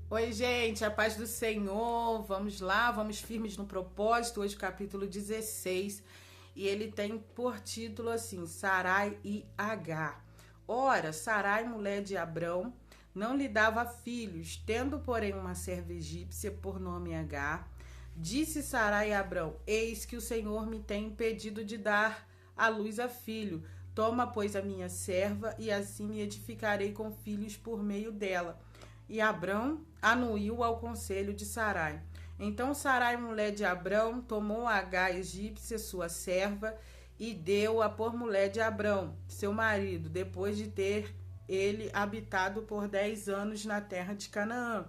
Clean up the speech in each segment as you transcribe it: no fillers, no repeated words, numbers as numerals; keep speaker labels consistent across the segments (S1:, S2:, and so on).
S1: Oi, gente, a paz do Senhor. Vamos lá, vamos firmes no propósito. Hoje, o capítulo 16, e ele tem por título assim: Sarai e Agar. Ora, Sarai, mulher de Abrão, não lhe dava filhos, tendo, porém, uma serva egípcia por nome Agar. Disse Sarai a Abrão: Eis que o Senhor me tem impedido de dar à luz a filho. Toma, pois, a minha serva, e assim me edificarei com filhos por meio dela. E Abrão anuiu ao conselho de Sarai. Então Sarai, mulher de Abrão, tomou Agar egípcia, sua serva, e deu-a por mulher de Abrão, seu marido, depois de ter ele habitado por 10 anos na terra de Canaã.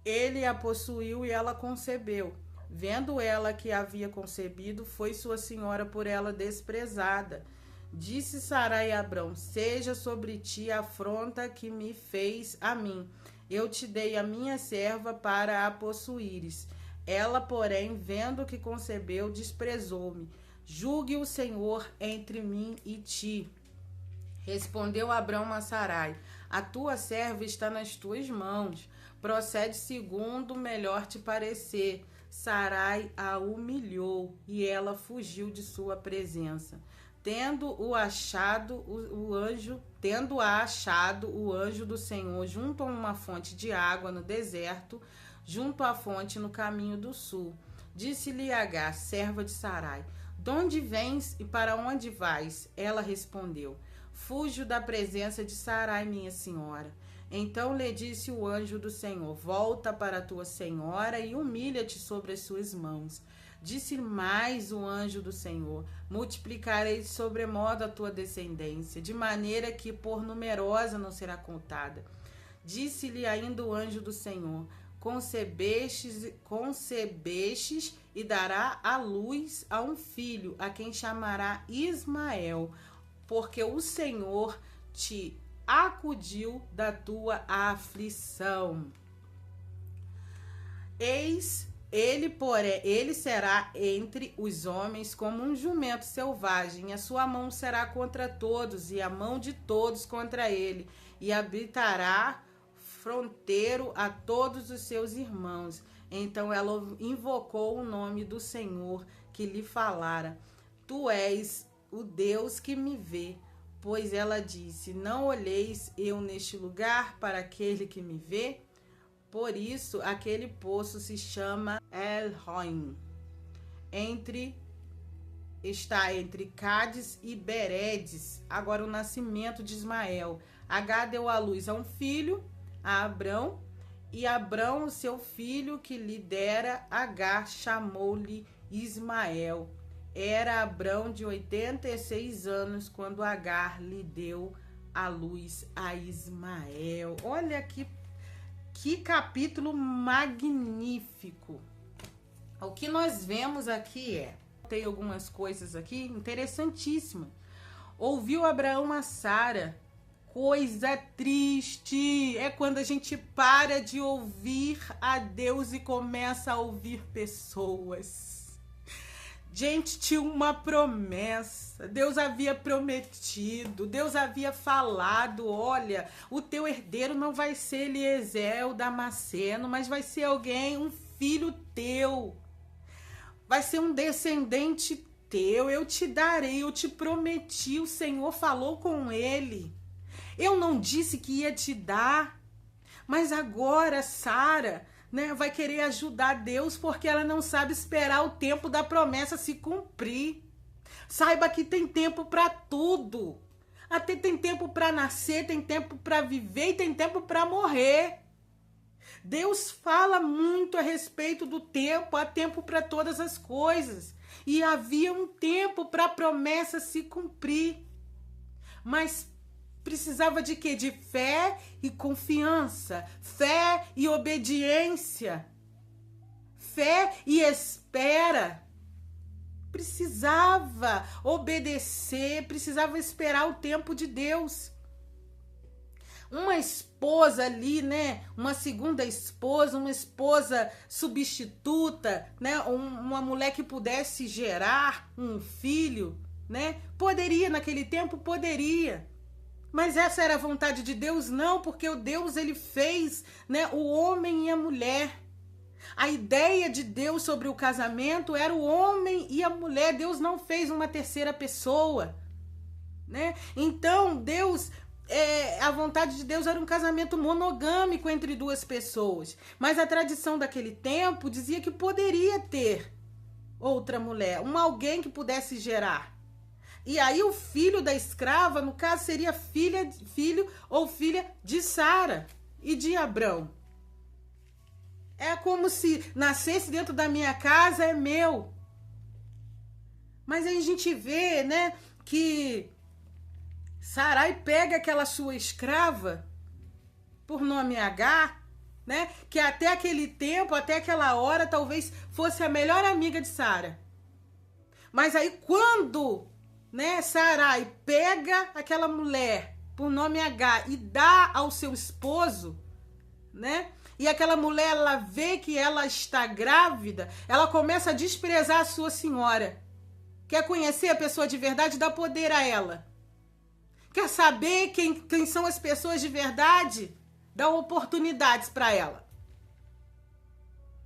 S1: Ele a possuiu e ela concebeu. Vendo ela que havia concebido, foi sua senhora por ela desprezada. Disse Sarai a Abrão: Seja sobre ti a afronta que me fez a mim. Eu te dei a minha serva para a possuíres. Ela, porém, vendo que concebeu, desprezou-me. Julgue o Senhor entre mim e ti. Respondeu Abrão a Sarai: A tua serva está nas tuas mãos. Procede segundo melhor te parecer. Sarai a humilhou e ela fugiu de sua presença. Tendo-a achado o anjo do Senhor junto a uma fonte de água no deserto, junto à fonte no caminho do sul. Disse-lhe Agar, serva de Sarai: De onde vens e para onde vais? Ela respondeu: Fujo da presença de Sarai, minha senhora. Então lhe disse o anjo do Senhor: Volta para a tua senhora e humilha-te sobre as suas mãos. Disse mais o anjo do Senhor: Multiplicarei de sobremodo a tua descendência, de maneira que por numerosa não será contada. Disse-lhe ainda o anjo do Senhor: Concebestes e dará à luz a um filho, a quem chamará Ismael, porque o Senhor te acudiu da tua aflição. Eis ele será entre os homens como um jumento selvagem, a sua mão será contra todos, e a mão de todos contra ele, e habitará fronteiro a todos os seus irmãos. Então ela invocou o nome do Senhor que lhe falara: Tu és o Deus que me vê. Pois ela disse: Não olheis eu neste lugar para aquele que me vê? Por isso, aquele poço se chama El-Roim. Está entre Cádiz e Beredes. Agora o nascimento de Ismael. Agar deu à luz a um filho, a Abrão, e Abrão, o seu filho que lhe dera Agar, chamou-lhe Ismael. Era Abrão de 86 anos quando Agar lhe deu à luz a Ismael. Olha que capítulo magnífico. O que nós vemos aqui tem algumas coisas aqui interessantíssimas. Ouviu Abraão a Sara. Coisa triste é quando a gente para de ouvir a Deus e começa a ouvir pessoas. Gente, tinha uma promessa, Deus havia prometido, Deus havia falado: olha, o teu herdeiro não vai ser Eliezer, o Damasceno, mas vai ser alguém, um filho teu, vai ser um descendente teu, eu te darei, eu te prometi, o Senhor falou com ele, eu não disse que ia te dar, mas agora Sara, vai querer ajudar Deus porque ela não sabe esperar o tempo da promessa se cumprir. Saiba que tem tempo para tudo. Até tem tempo para nascer, tem tempo para viver e tem tempo para morrer. Deus fala muito a respeito do tempo, há tempo para todas as coisas. E havia um tempo para a promessa se cumprir. Mas precisava de quê? De fé e confiança, fé e obediência, fé e espera. Precisava obedecer, precisava esperar o tempo de Deus. Uma esposa ali, uma segunda esposa, uma esposa substituta, uma mulher que pudesse gerar um filho, poderia, naquele tempo poderia. Mas essa era a vontade de Deus? Não, porque o Deus, ele fez, né, o homem e a mulher. A ideia de Deus sobre o casamento era o homem e a mulher. Deus não fez uma terceira pessoa, né? Então, Deus, a vontade de Deus era um casamento monogâmico entre duas pessoas. Mas a tradição daquele tempo dizia que poderia ter outra mulher, alguém que pudesse gerar. E aí o filho da escrava, no caso, seria filho ou filha de Sara e de Abrão. É como se nascesse dentro da minha casa, é meu. Mas aí a gente vê, né, que Sarai pega aquela sua escrava, por nome Agar, né, que até aquele tempo, até aquela hora, talvez fosse a melhor amiga de Sara. Mas aí quando, né, Sarai pega aquela mulher por nome Agar e dá ao seu esposo, né? E aquela mulher, ela vê que ela está grávida, ela começa a desprezar a sua senhora. Quer conhecer a pessoa de verdade? Dá poder a ela. Quer saber quem são as pessoas de verdade? Dá oportunidades para ela.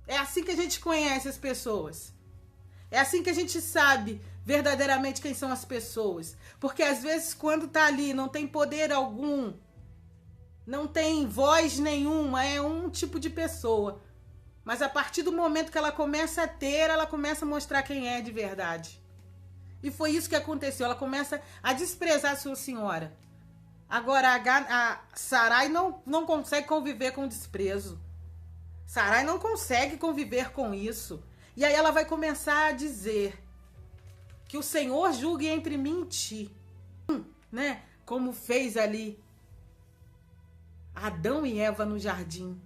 S1: É assim que a gente conhece as pessoas. É assim que a gente sabe verdadeiramente quem são as pessoas. Porque às vezes quando tá ali não tem poder algum, não tem voz nenhuma, é um tipo de pessoa. Mas a partir do momento que ela começa a ter, ela começa a mostrar quem é de verdade. E foi isso que aconteceu. Ela começa a desprezar a sua senhora. Agora a Sarai não consegue conviver com o desprezo. Sarai não consegue conviver com isso. E aí ela vai começar a dizer que o Senhor julgue entre mim e ti. Né? Como fez ali Adão e Eva no jardim.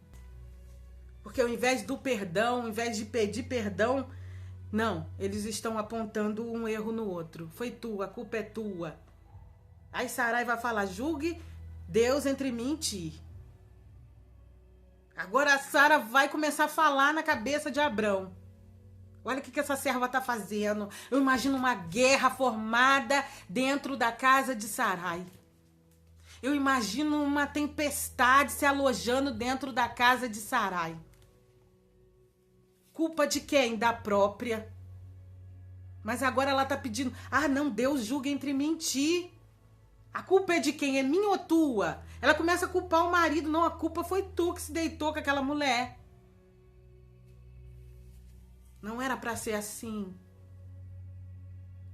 S1: Porque ao invés do perdão, ao invés de pedir perdão, não, eles estão apontando um erro no outro. Foi tu, a culpa é tua. Aí Sarai vai falar, julgue Deus entre mim e ti. Agora a Sara vai começar a falar na cabeça de Abrão. Olha o que essa serva está fazendo. Eu imagino uma guerra formada dentro da casa de Sarai. Eu imagino uma tempestade se alojando dentro da casa de Sarai. Culpa de quem? Da própria. Mas agora ela está pedindo, não, Deus julga entre mim e ti. A culpa é de quem? É minha ou tua? Ela começa a culpar o marido. Não, a culpa foi tu que se deitou com aquela mulher. Não era para ser assim.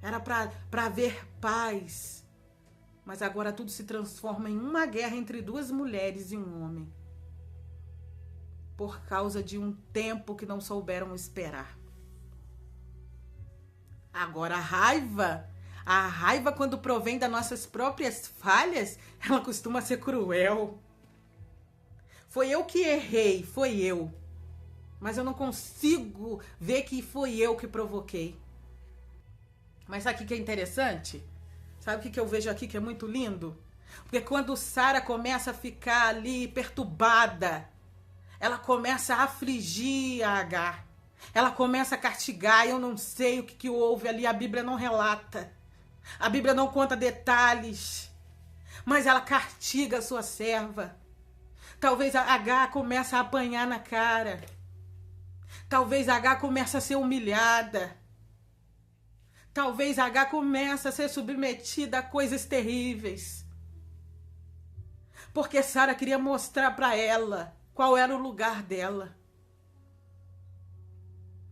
S1: Era para haver paz. Mas agora tudo se transforma em uma guerra entre duas mulheres e um homem. Por causa de um tempo que não souberam esperar. Agora a raiva quando provém das nossas próprias falhas, ela costuma ser cruel. Foi eu que errei, foi eu. Mas eu não consigo ver que foi eu que provoquei. Mas sabe o que é interessante? Sabe o que eu vejo aqui que é muito lindo? Porque quando Sara começa a ficar ali perturbada, ela começa a afligir a Agar. Ela começa a castigar, eu não sei o que houve ali, a Bíblia não relata. A Bíblia não conta detalhes. Mas ela castiga a sua serva. Talvez a Agar comece a apanhar na cara. Talvez a Agar comece a ser humilhada. Talvez a Agar comece a ser submetida a coisas terríveis. Porque Sara queria mostrar para ela qual era o lugar dela.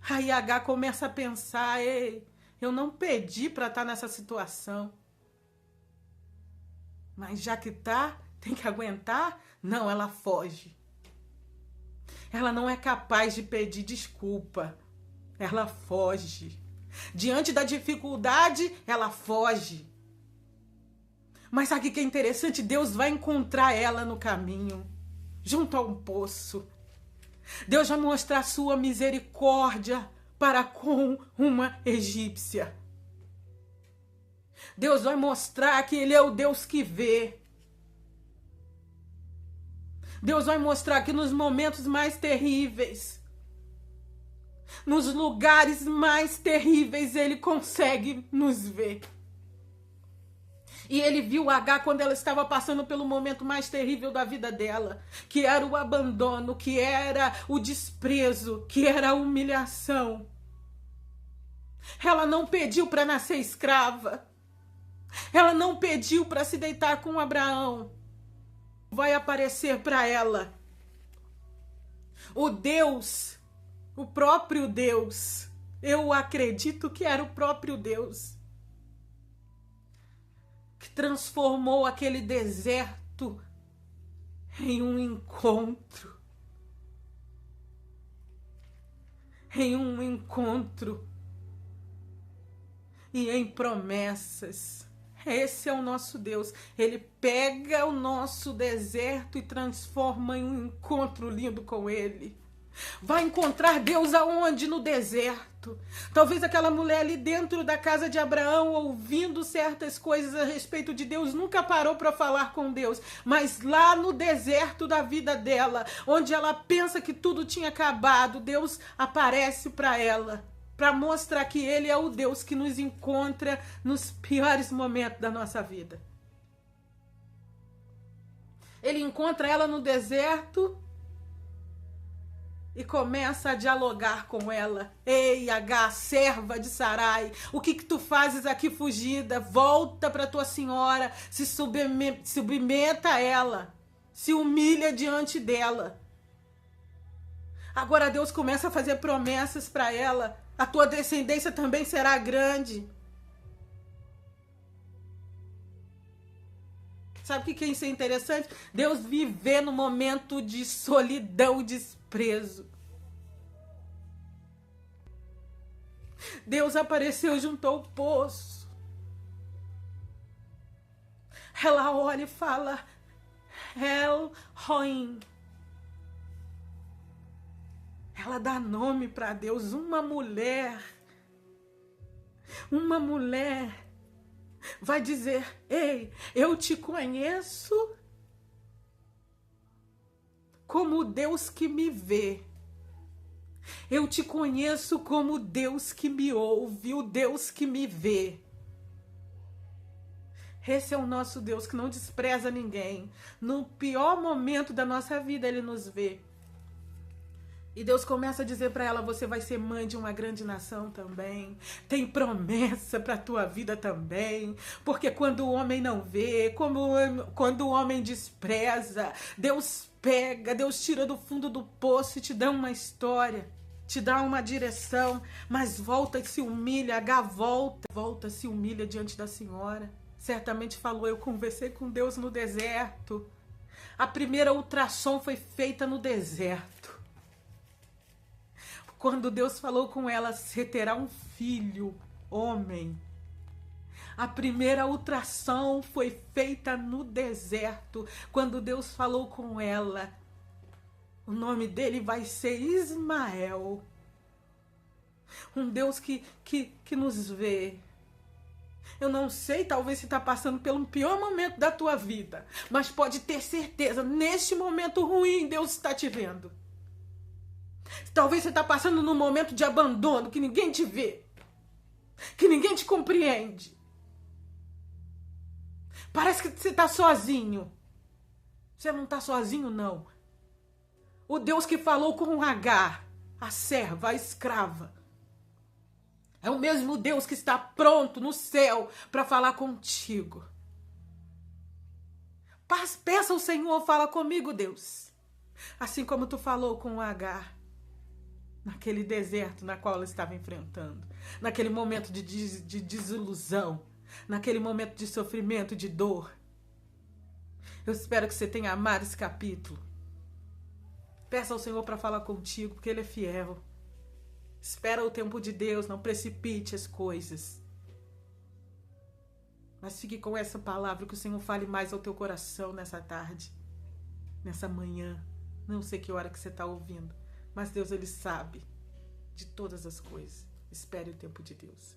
S1: Aí Agar começa a pensar, ei, eu não pedi para estar nessa situação. Mas já que tá, tem que aguentar? Não, ela foge. Ela não é capaz de pedir desculpa. Ela foge. Diante da dificuldade, ela foge. Mas sabe o que é interessante? Deus vai encontrar ela no caminho, junto a um poço. Deus vai mostrar sua misericórdia para com uma egípcia. Deus vai mostrar que Ele é o Deus que vê. Deus vai mostrar que nos momentos mais terríveis, nos lugares mais terríveis, Ele consegue nos ver. E ele viu Agar quando ela estava passando pelo momento mais terrível da vida dela, que era o abandono, que era o desprezo, que era a humilhação. Ela não pediu para nascer escrava. Ela não pediu para se deitar com Abraão. Vai aparecer para ela o Deus, o próprio Deus. Eu acredito que era o próprio Deus que transformou aquele deserto em um encontro. Em um encontro e em promessas. Esse é o nosso Deus. Ele pega o nosso deserto e transforma em um encontro lindo com Ele. Vai encontrar Deus aonde? No deserto. Talvez aquela mulher ali dentro da casa de Abraão, ouvindo certas coisas a respeito de Deus, nunca parou para falar com Deus. Mas lá no deserto da vida dela, onde ela pensa que tudo tinha acabado, Deus aparece para ela, para mostrar que Ele é o Deus que nos encontra nos piores momentos da nossa vida. Ele encontra ela no deserto e começa a dialogar com ela. Ei, Agar, serva de Sarai, o que tu fazes aqui fugida? Volta para tua senhora, se submeta a ela, se humilha diante dela. Agora Deus começa a fazer promessas para ela. A tua descendência também será grande. Sabe o que isso é interessante? Deus viver no momento de solidão e desprezo. Deus apareceu junto ao poço. Ela olha e fala: El Roim. Ela dá nome para Deus. Uma mulher vai dizer: ei, eu te conheço como o Deus que me vê. Eu te conheço como o Deus que me ouve, o Deus que me vê. Esse é o nosso Deus que não despreza ninguém. No pior momento da nossa vida, Ele nos vê. E Deus começa a dizer para ela: você vai ser mãe de uma grande nação também. Tem promessa para a tua vida também. Porque quando o homem não vê, quando o homem despreza, Deus pega, Deus tira do fundo do poço e te dá uma história, te dá uma direção. Mas volta e se humilha, Agar volta, se humilha diante da Senhora. Certamente falou: eu conversei com Deus no deserto. A primeira ultrassom foi feita no deserto. Quando Deus falou com ela: você terá um filho, homem. A primeira ultrassom foi feita no deserto. Quando Deus falou com ela: o nome dele vai ser Ismael. Um Deus que nos vê. Eu não sei, talvez você está passando pelo pior momento da tua vida. Mas pode ter certeza, neste momento ruim, Deus está te vendo. Talvez você está passando num momento de abandono, que ninguém te vê, que ninguém te compreende. Parece que você está sozinho. Você não está sozinho, não. O Deus que falou com Agar, a serva, a escrava, é o mesmo Deus que está pronto no céu para falar contigo. Peça ao Senhor: fala comigo, Deus. Assim como tu falou com Agar, naquele deserto na qual ela estava enfrentando, naquele momento de desilusão, naquele momento de sofrimento, de dor. Eu espero que você tenha amado esse capítulo. Peça ao Senhor para falar contigo, porque Ele é fiel. Espera o tempo de Deus, não precipite as coisas. Mas fique com essa palavra, que o Senhor fale mais ao teu coração nessa tarde, nessa manhã. Não sei que hora que você está ouvindo, mas Deus, Ele sabe de todas as coisas. Espere o tempo de Deus.